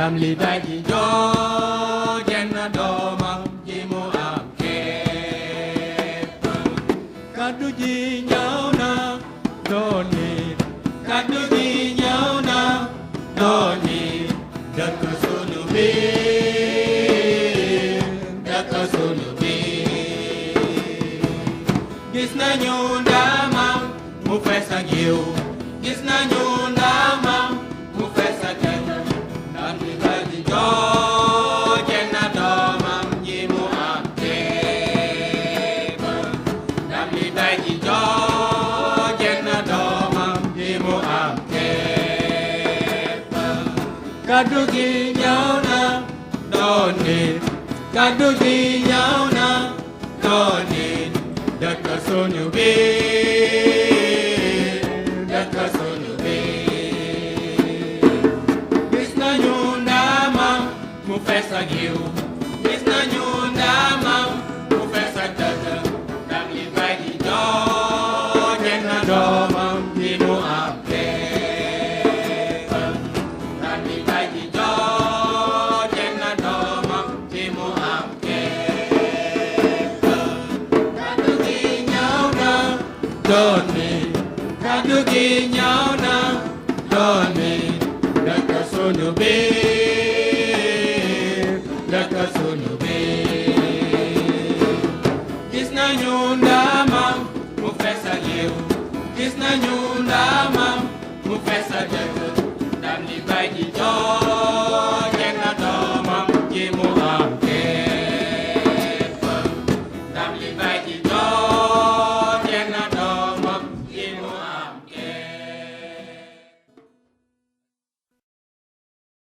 ndam li daji joo jenn doomam ji mu am képp kaddu ji ñëw na doon nit kaddu ji ñëw na doon nit dëkk sunu biir dëkk sunu biir gis nañu ndamam mu fees ak yiw gis nañu ndamam mu fees ak jëf ndam li daji joo jenn doomam ji mu am képp ndam li daji joo jenn doomam ji mu am képp kaddu gi ñëw na doon nit kaddu gi ñëw na doon nit dëkk sunu biir dëkk sunu biir gis nañu ndamam mu fees ak yiw gis nañu ndamam mu fees ak dëgg ndam li daji joo jenn doomam ji mu am képp ndam li daji joo jenn doomam ji mu am képp kaddu gi ñëw na doon nit kaddu gi ñëw na doon nit dëkk sunu biir